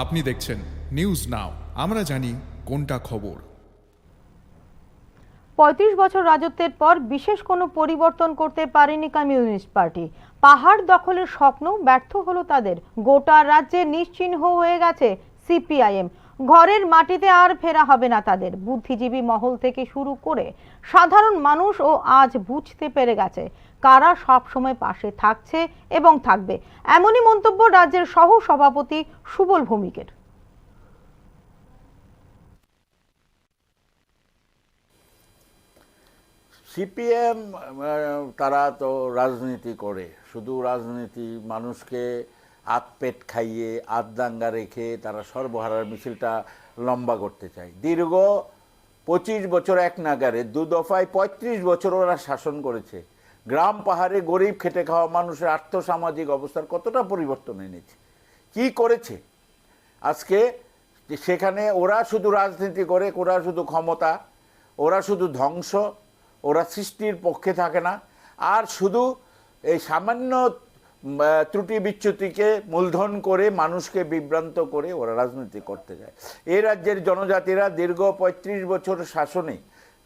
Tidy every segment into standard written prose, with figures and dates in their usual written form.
আপনি দেখছেন news now, আমরা জানি কোনটা খবর। ৩৫ বছর রাজত্বের পর বিশেষ কোনো পরিবর্তন করতে পারেনি কমিউনিস্ট পার্টি। পাহাড় দখলের স্বপ্ন ব্যর্থ হলো তাদের। গোটা রাজ্যে নিশ্চিহ্ন হয়ে গেছে সিপিআইএম। ঘরের মাটিতে আর ফেরা হবে না তাদের। বুদ্ধিজীবী মহল থেকে শুরু করে সাধারণ মানুষও আজ বুঝতে পেরে গেছে কারা সব সময় পাশে থাকছে এবং থাকবে। এমনই মন্তব্য রাজ্যের সহ সভাপতি সুবল ভৌমিকের। সিপিএম তারা তো রাজনীতি করে, শুধু রাজনীতি, মানুষকে আতপেট খাইয়ে আতদাঙ্গা রেখে তারা সর্বহারার মিছিলটা লম্বা করতে চায়। দীর্ঘ 25 বছর এক নাগারে দু দফায় 35 বছর ওরা শাসন করেছে। গ্রাম পাহাড়ে গরিব খেটে খাওয়া মানুষের আর্থসামাজিক অবস্থার কতটা পরিবর্তন এনেছে, কি করেছে। আজকে সেখানে ওরা শুধু রাজনীতি করে, ওরা শুধু ক্ষমতা, ওরা শুধু ধ্বংস, ওরা সৃষ্টির পক্ষে থাকে না, আর শুধু এই সামান্য ত্রুটি বিচ্যুতিকে মূলধন করে মানুষকে বিভ্রান্ত করে ওরা রাজনীতি করতে যায়। এই রাজ্যের জনজাতিরা দীর্ঘ 35 বছর শাসনে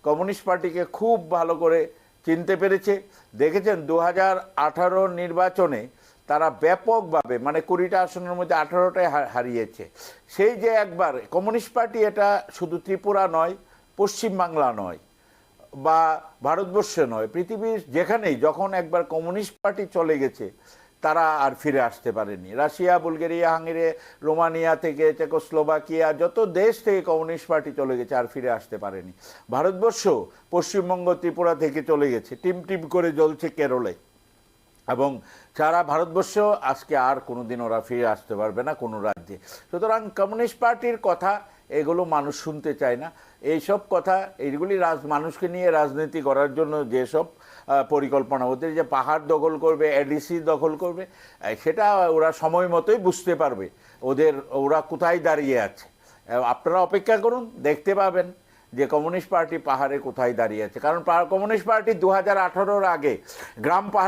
কমিউনিস্ট পার্টিকে খুব ভালো করে চিনতে পেরেছে। দেখেছেন 2018 নির্বাচনে তারা ব্যাপকভাবে, মানে 20টা আসনের মধ্যে 18টায় হারিয়েছে। সেই যে একবার কমিউনিস্ট পার্টি, এটা শুধু ত্রিপুরা নয়, পশ্চিমবাংলা নয়, বা ভারতবর্ষে নয়, পৃথিবীর যেখানেই যখন একবার কমিউনিস্ট পার্টি চলে গেছে তারা আর ফিরে আসতে পারেনি। রাশিয়া, বুলগেরিয়া, হাঙ্গেরি, রোমানিয়া থেকে চেকোস্লোভাকিয়া, যত দেশ থেকে কমিউনিস্ট পার্টি চলে গেছে আর ফিরে আসতে পারেনি। ভারতবর্ষ পশ্চিমবঙ্গ, ত্রিপুরা থেকে চলে গেছে, টিম টিম করে জ্বলছে কেরলে, এবং সারা ভারতবর্ষ আজকে আর কোনোদিন ওরা ফিরে আসতে পারবে না কোনো রাজ্যে। সুতরাং কমিউনিস্ট পার্টির কথা এগুলো মানুষ শুনতে চায় না। এইসব কথা, এইগুলি মানুষকে নিয়ে রাজনীতি করার জন্য যেসব পরিকল্পনা, ওদের যে পাহাড় দখল করবে, এডিসি দখল করবে, সেটা ওরা সময় মতোই বুঝতে পারবে ওরা কোথায় দাঁড়িয়ে আছে। আপনারা অপেক্ষা করুন, দেখতে পাবেন যে কমিউনিস্ট পার্টি পাহাড়ে কোথায় দাঁড়িয়ে আছে। কারণ কমিউনিস্ট পার্টি 2018-র আগে গ্রাম পাহাড়